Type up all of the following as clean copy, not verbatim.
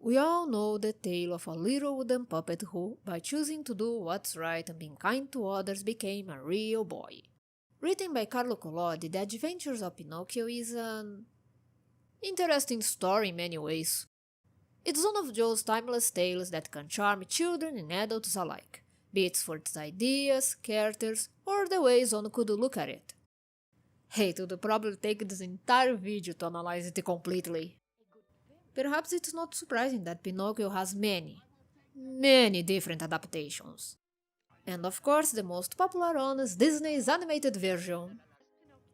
We all know the tale of a little wooden puppet who, by choosing to do what's right and being kind to others, became a real boy. Written by Carlo Collodi, The Adventures of Pinocchio is an interesting story in many ways. It's one of those timeless tales that can charm children and adults alike, be it for its ideas, characters, or the ways one could look at it. Hey, it would probably take this entire video to analyze it completely. Perhaps it's not surprising that Pinocchio has many different adaptations. And of course, the most popular one is Disney's animated version.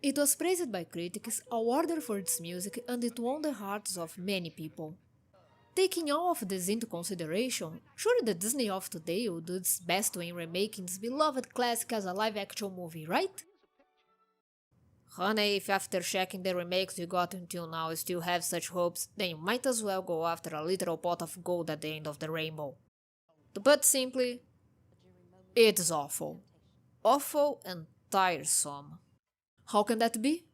It was praised by critics, awarded for its music, and it won the hearts of many people. Taking all of this into consideration, surely the Disney of today will do its best when remaking this beloved classic as a live-action movie, right? Honey, if after checking the remakes you got until now you still have such hopes, then you might as well go after a literal pot of gold at the end of the rainbow. To put simply, it's awful. Awful and tiresome. How can that be?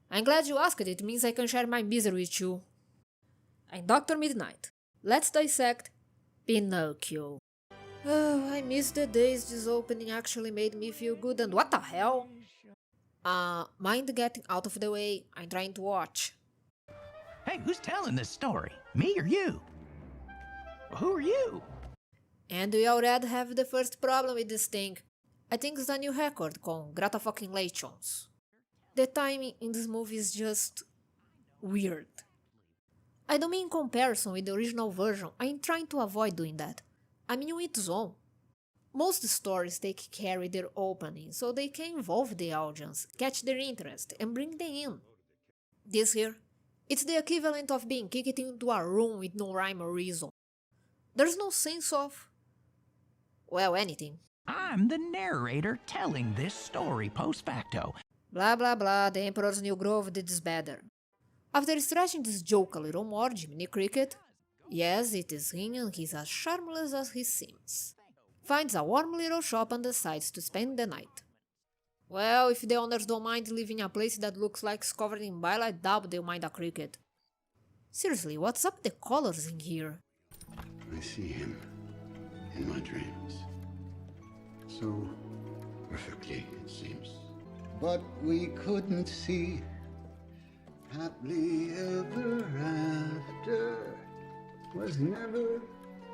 I'm glad you asked, it means I can share my misery with you. I'm Dr. Midnight. Let's dissect Pinocchio. Oh, I miss the days this opening actually made me feel good, and what the hell? Mind getting out of the way, I'm trying to watch. Hey, who's telling this story? Me or you? Who are you? And we already have the first problem with this thing. I think it's a new record, congratulations. The timing in this movie is just weird. I don't mean in comparison with the original version, I'm trying to avoid doing that. I mean with its own. Most stories take care with their opening, so they can involve the audience, catch their interest, and bring them in. This here, it's the equivalent of being kicked into a room with no rhyme or reason. There's no sense of, well, anything. I'm the narrator telling this story post facto. Blah blah blah, the Emperor's New Grove did this better. After stretching this joke a little more, Jiminy Cricket, yes, it is him and he's as charmless as he seems, finds a warm little shop and decides to spend the night. Well, if the owners don't mind living in a place that looks like it's covered in bile, I doubt they'll mind a cricket. Seriously, what's up with the colors in here? I see him in my dreams. So perfectly, it seems. But we couldn't see happily ever after. Was never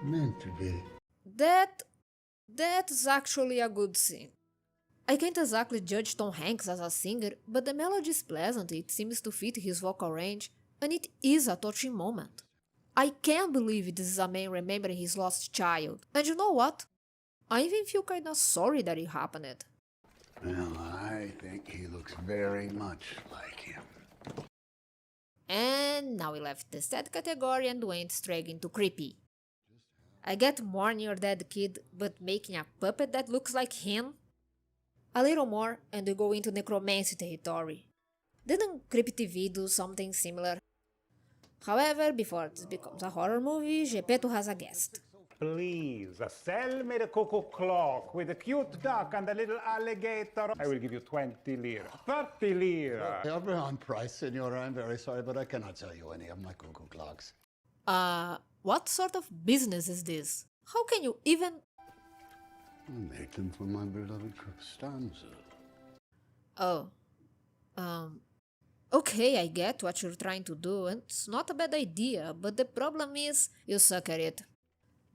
meant to be. That's actually a good scene. I can't exactly judge Tom Hanks as a singer, but the melody is pleasant, it seems to fit his vocal range, and it is a touching moment. I can't believe this is a man remembering his lost child, and you know what? I even feel kinda sorry that it happened. Well, I think he looks very much like him. And now we left the sad category and went straight into creepy. I get mourning your dead kid, but making a puppet that looks like him? A little more and we go into necromancy territory. Didn't Creepy TV do something similar? However, before this becomes a horror movie, Gepetto has a guest. Please, sell me the cuckoo clock with a cute duck and a little alligator. I will give you 20 lira. 30 lira. They are beyond price, Senora. I'm very sorry, but I cannot sell you any of my cuckoo clocks. What sort of business is this? How can you even... I make them for my beloved Costanza. Oh. Okay, I get what you're trying to do, and it's not a bad idea, but the problem is, you suck at it.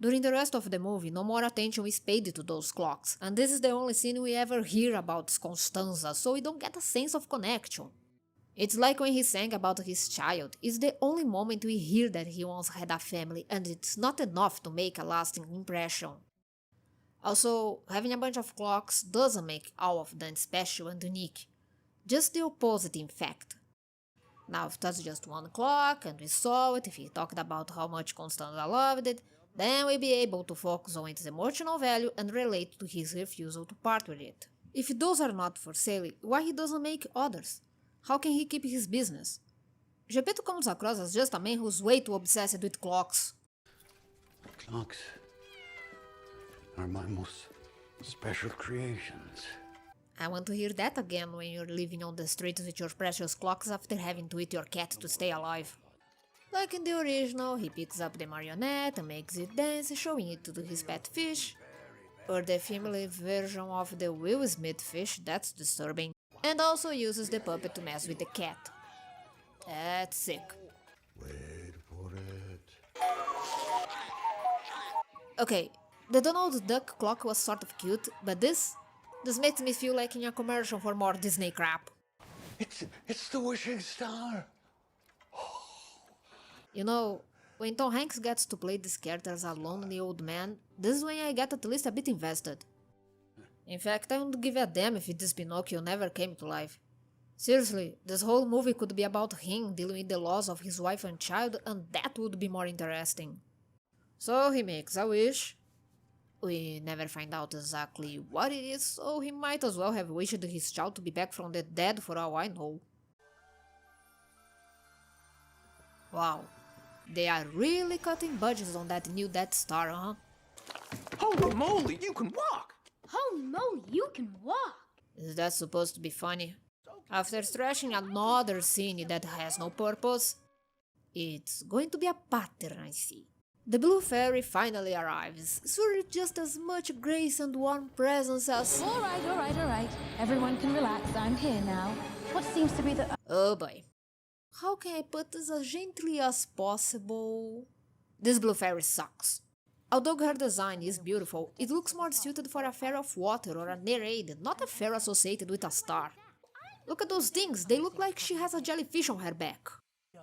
During the rest of the movie, no more attention is paid to those clocks, and this is the only scene we ever hear about Constanza, so we don't get a sense of connection. It's like when he sang about his child, it's the only moment we hear that he once had a family, and it's not enough to make a lasting impression. Also, having a bunch of clocks doesn't make all of them special and unique, just the opposite in fact. Now if that's just one clock, and we saw it, if he talked about how much Constanza loved it, then we'll be able to focus on its emotional value and relate to his refusal to part with it. If those are not for sale, why he doesn't make others? How can he keep his business? Gepetto comes across as just a man who's way too obsessed with clocks. Clocks are my most special creations. I want to hear that again when you're living on the streets with your precious clocks after having to eat your cat to stay alive. Like in the original, he picks up the marionette and makes it dance, showing it to his pet fish. Or the female version of the Will Smith fish, that's disturbing. And also uses the puppet to mess with the cat. That's sick. Wait for it. Okay, the Donald Duck clock was sort of cute, but this makes me feel like in a commercial for more Disney crap. It's the wishing star. You know, when Tom Hanks gets to play this character as a lonely old man, this is when I get at least a bit invested. In fact, I wouldn't give a damn if this Pinocchio never came to life. Seriously, this whole movie could be about him dealing with the loss of his wife and child, and that would be more interesting. So he makes a wish. We never find out exactly what it is, so he might as well have wished his child to be back from the dead for all I know. Wow, they are really cutting budgets on that new Death Star, huh? Holy moly, you can walk! Holy moly, you can walk! Is that supposed to be funny? After trashing another scene that has no purpose, it's going to be a pattern, I see. The Blue Fairy finally arrives, sure just as much grace and warm presence as... Alright. Everyone can relax, I'm here now. What seems to be the... Oh boy. How can I put this as gently as possible? This Blue Fairy sucks. Although her design is beautiful, it looks more suited for a fair of water or a nereid, not a fair associated with a star. Look at those things, they look like she has a jellyfish on her back.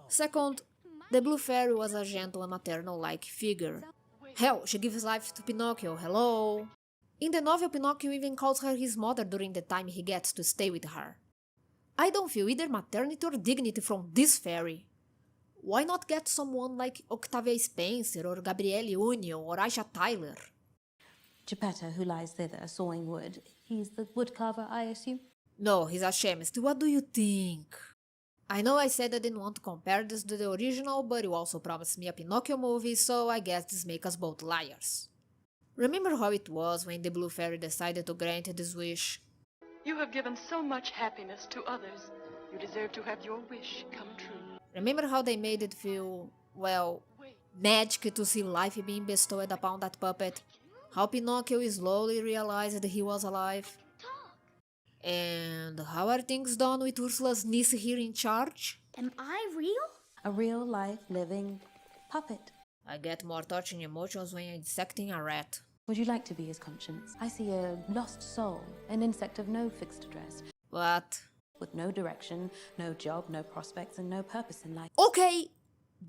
Second, the Blue Fairy was a gentle and maternal-like figure. Hell, she gives life to Pinocchio, hello? In the novel, Pinocchio even calls her his mother during the time he gets to stay with her. I don't feel either maternity or dignity from this fairy. Why not get someone like Octavia Spencer or Gabrielle Union or Aisha Tyler? Geppetto, who lies thither, sawing wood. He's the woodcarver, I assume? No, he's a chemist. What do you think? I know I said I didn't want to compare this to the original, but you also promised me a Pinocchio movie, so I guess this makes us both liars. Remember how it was when the Blue Fairy decided to grant this wish? You have given so much happiness to others. You deserve to have your wish come true. Remember how they made it feel, well, magic to see life being bestowed upon that puppet? How Pinocchio slowly realized he was alive? And how are things done with Ursula's niece here in charge? Am I real? A real life living puppet. I get more touching emotions when I'm dissecting a rat. Would you like to be his conscience? I see a lost soul, an insect of no fixed address, What? with no direction, no job, no prospects, and no purpose in life. Okay,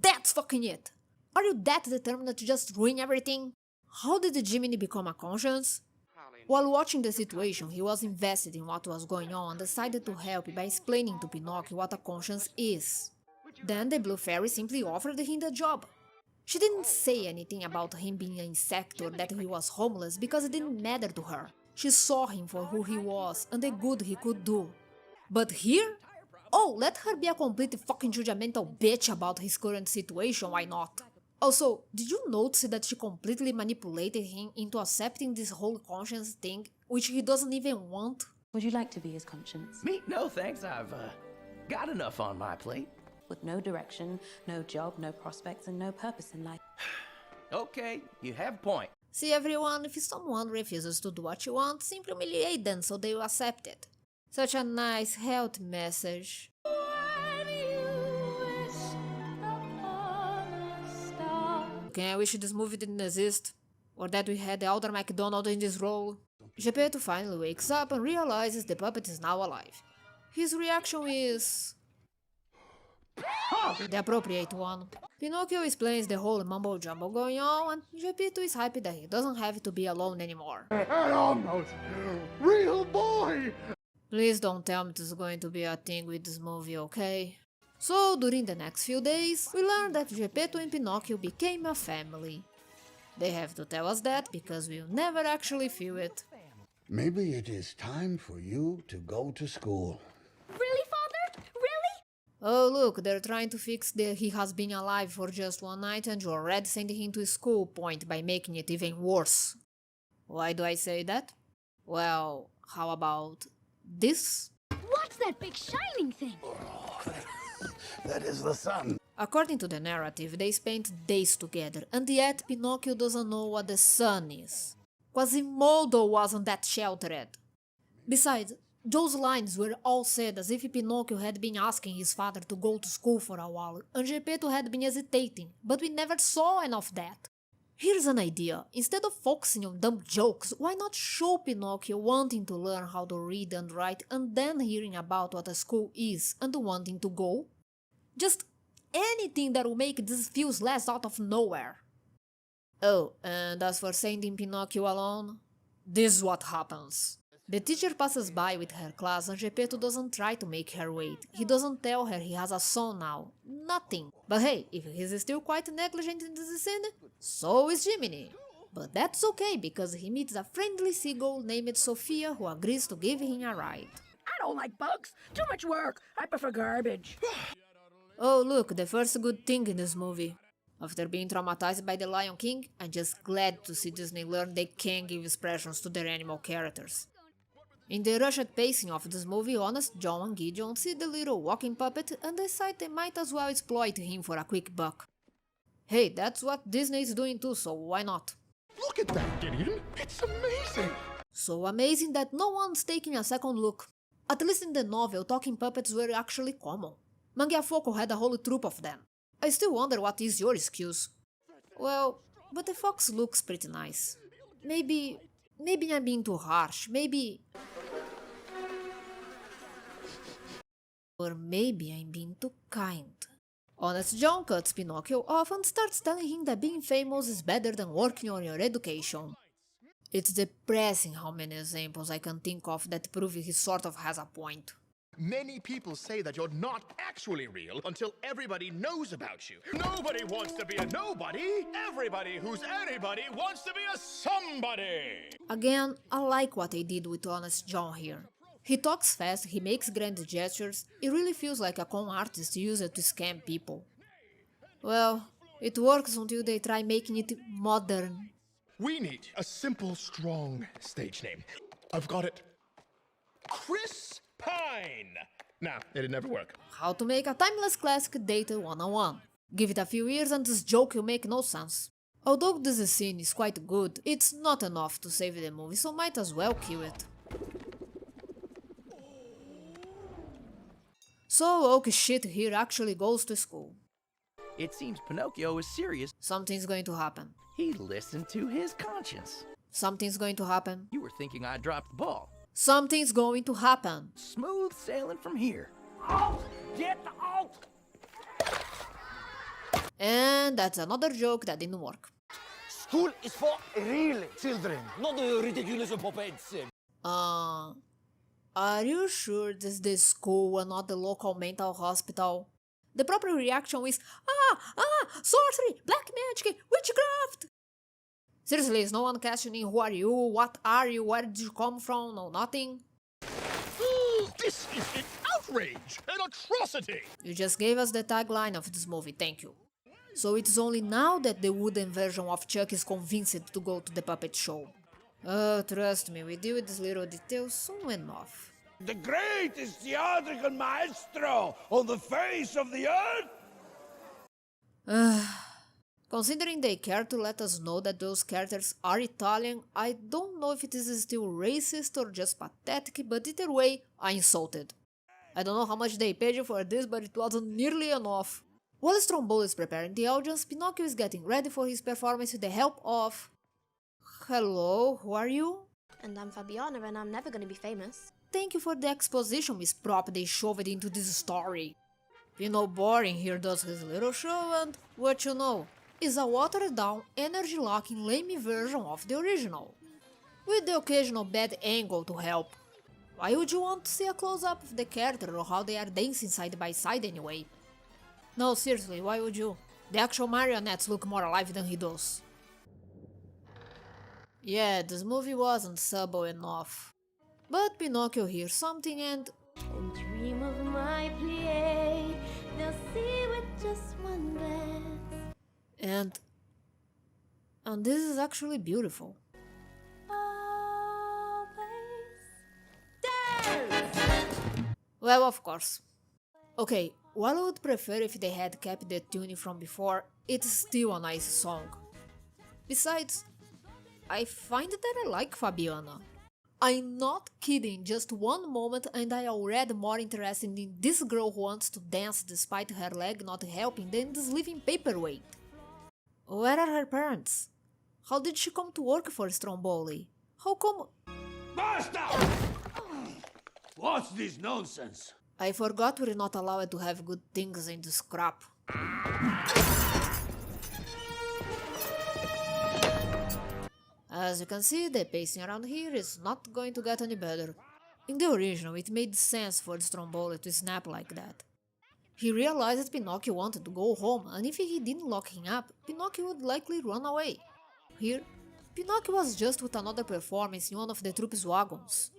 that's fucking it. Are you that determined to just ruin everything? How did the Jiminy become a conscience? While watching the situation, he was invested in what was going on and decided to help by explaining to Pinocchio what a conscience is. Then the Blue Fairy simply offered him the job. She didn't say anything about him being an insect or that he was homeless because it didn't matter to her. She saw him for who he was and the good he could do. But here? Oh, let her be a complete fucking judgmental bitch about his current situation, why not? Also, did you notice that she completely manipulated him into accepting this whole conscience thing, which he doesn't even want? Would you like to be his conscience? Me? No, thanks. I've got enough on my plate. With no direction, no job, no prospects, and no purpose in life. Okay, you have a point. See everyone, if someone refuses to do what you want, simply humiliate them so they will accept it. Such a nice health message. Okay, I wish this movie didn't exist, or that we had Elder MacDonald in this role. Geppetto finally wakes up and realizes the puppet is now alive. His reaction is... the appropriate one. Pinocchio explains the whole mumbo-jumbo going on, and Geppetto is happy that he doesn't have to be alone anymore. I almost real boy. Please don't tell me this is going to be a thing with this movie, okay? So, during the next few days, we learn that Geppetto and Pinocchio became a family. They have to tell us that because we'll never actually feel it. Maybe it is time for you to go to school. Really, Father? Really? Oh look, they're trying to fix the he has been alive for just one night and you're already sending him to school point by making it even worse. Why do I say that? Well, how about this? What's that big shining thing? That is the sun. According to the narrative, they spent days together, and yet Pinocchio doesn't know what the sun is. Quasimodo wasn't that sheltered. Besides, those lines were all said as if Pinocchio had been asking his father to go to school for a while, and Geppetto had been hesitating, but we never saw enough of that. Here's an idea. Instead of focusing on dumb jokes, why not show Pinocchio wanting to learn how to read and write and then hearing about what a school is and wanting to go? Just anything that will make this feels less out of nowhere. Oh, and as for sending Pinocchio alone, this is what happens. The teacher passes by with her class and Geppetto doesn't try to make her wait. He doesn't tell her he has a son now. Nothing. But hey, if he's still quite negligent in this scene, so is Jiminy. But that's okay because he meets a friendly seagull named Sophia who agrees to give him a ride. I don't like bugs. Too much work. I prefer garbage. Oh look, the first good thing in this movie. After being traumatized by the Lion King, I'm just glad to see Disney learn they can give expressions to their animal characters. In the rushed pacing of this movie, Honest John and Gideon see the little walking puppet and decide they might as well exploit him for a quick buck. Hey, that's what Disney is doing too, so why not? Look at that, Gideon! It's amazing! So amazing that no one's taking a second look. At least in the novel, talking puppets were actually common. Mangiafoco had a whole troop of them. I still wonder what is your excuse. Well, but the fox looks pretty nice. Maybe I'm being too harsh, or maybe I'm being too kind. Honest John cuts Pinocchio off and starts telling him that being famous is better than working on your education. It's depressing how many examples I can think of that prove he sort of has a point. Many people say that you're not actually real until everybody knows about you. Nobody wants to be a nobody. Everybody who's anybody wants to be a somebody. Again, I like what they did with Honest John here. He talks fast, he makes grand gestures, it really feels like a con artist used to scam people. Well, it works until they try making it modern. We need a simple, strong stage name. I've got it. Chris Pine! Nah, it'd never work. How to make a timeless classic data 101. Give it a few years and this joke will make no sense. Although this scene is quite good, it's not enough to save the movie, so might as well kill it. So Oak Shit here actually goes to school. It seems Pinocchio is serious. Something's going to happen. He listened to his conscience. Something's going to happen. You were thinking I dropped the ball. Something's going to happen. Smooth sailing from here. Out! Get out! And that's another joke that didn't work. School is for real children, not the ridiculous puppets. Are you sure this is the school and not the local mental hospital? The proper reaction is, sorcery, black magic, witchcraft! Seriously, is no one questioning who are you, what are you, where did you come from, no nothing? This is an outrage, an atrocity! You just gave us the tagline of this movie, thank you. So it's only now that the wooden version of Chuck is convinced to go to the puppet show. Oh, trust me, we deal with these little details soon enough. The greatest theatrical maestro on the face of the earth? Considering they care to let us know that those characters are Italian, I don't know if it is still racist or just pathetic, but either way, I'm insulted. I don't know how much they paid you for this, but it wasn't nearly enough. While Stromboli is preparing the audience, Pinocchio is getting ready for his performance with the help of... Hello, who are you? And I'm Fabiana and I'm never gonna be famous. Thank you for the exposition, Miss Prop, they shoved into this story. Pino Boring here does his little show and, what you know, is a watered-down, energy-locking, lame version of the original. With the occasional bad angle to help. Why would you want to see a close-up of the character or how they are dancing side by side anyway? No, seriously, why would you? The actual marionettes look more alive than he does. Yeah, this movie wasn't subtle enough. But Pinocchio hears something and Dream of my play, they'll see with just one glance. And this is actually beautiful. Always dance. Well, of course. Okay, while I would prefer if they had kept the tune from before, it's still a nice song. Besides, I find that I like Fabiana. I'm not kidding, just one moment and I already more interested in this girl who wants to dance despite her leg not helping than this living paperweight. Where are her parents? How did she come to work for Stromboli? How come... Basta! What's this nonsense? I forgot we're not allowed to have good things in this crap. As you can see, the pacing around here is not going to get any better. In the original, it made sense for Stromboli to snap like that. He realized that Pinocchio wanted to go home, and if he didn't lock him up, Pinocchio would likely run away. Here, Pinocchio was just with another performance in one of the troops' wagons.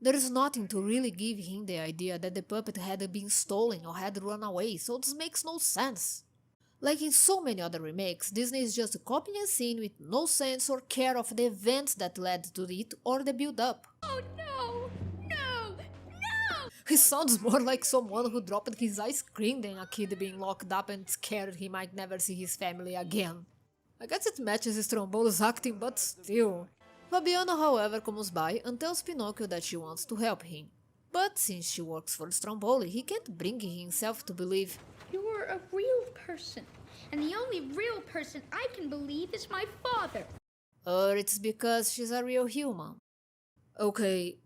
There is nothing to really give him the idea that the puppet had been stolen or had run away, so this makes no sense. Like in so many other remakes, Disney is just copying a scene with no sense or care of the events that led to it or the build-up. Oh no! No! No! He sounds more like someone who dropped his ice cream than a kid being locked up and scared he might never see his family again. I guess it matches Stromboli's acting, but still. Fabiana, however, comes by and tells Pinocchio that she wants to help him. But since she works for Stromboli, he can't bring himself to believe. You're a real person, and the only real person I can believe is my father. Or it's because she's a real human. Okay,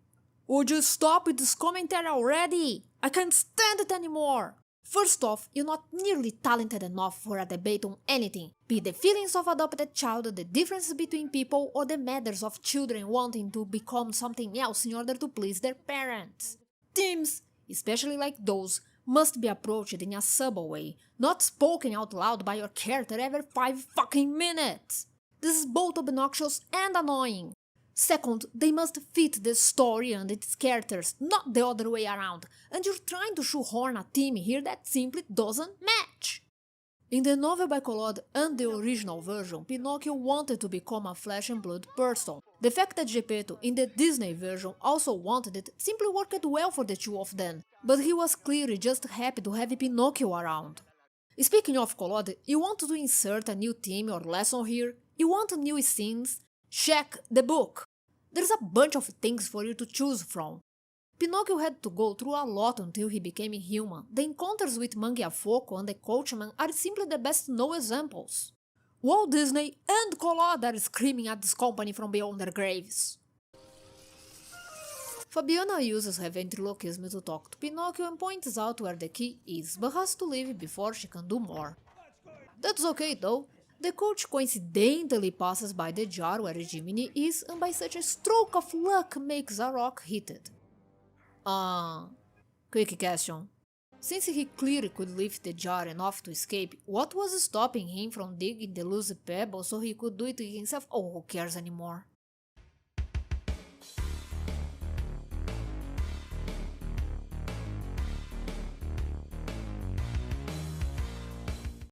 would you stop with this commentary already? I can't stand it anymore! First off, you're not nearly talented enough for a debate on anything, be it the feelings of adopted child, the differences between people, or the matters of children wanting to become something else in order to please their parents. Themes, especially like those, must be approached in a subtle way, not spoken out loud by your character every 5 fucking minutes. This is both obnoxious and annoying. Second, they must fit the story and its characters, not the other way around, and you're trying to shoehorn a theme here that simply doesn't match. In the novel by Collodi and the original version, Pinocchio wanted to become a flesh and blood person. The fact that Geppetto, in the Disney version, also wanted it simply worked well for the two of them, but he was clearly just happy to have Pinocchio around. Speaking of Collodi, you want to insert a new theme or lesson here? You want new scenes? Check the book! There's a bunch of things for you to choose from. Pinocchio had to go through a lot until he became human. The encounters with Mangiafoco and the coachman are simply the best known examples. Walt Disney and Collodi are screaming at this company from beyond their graves. Fabiana uses her ventriloquism to talk to Pinocchio and points out where the key is, but has to leave before she can do more. That's okay though. The coach coincidentally passes by the jar where Jiminy is and by such a stroke of luck makes a rock hit it. Quick question. Since he clearly could lift the jar enough to escape, what was stopping him from digging the loose pebble so he could do it himself? Oh, who cares anymore?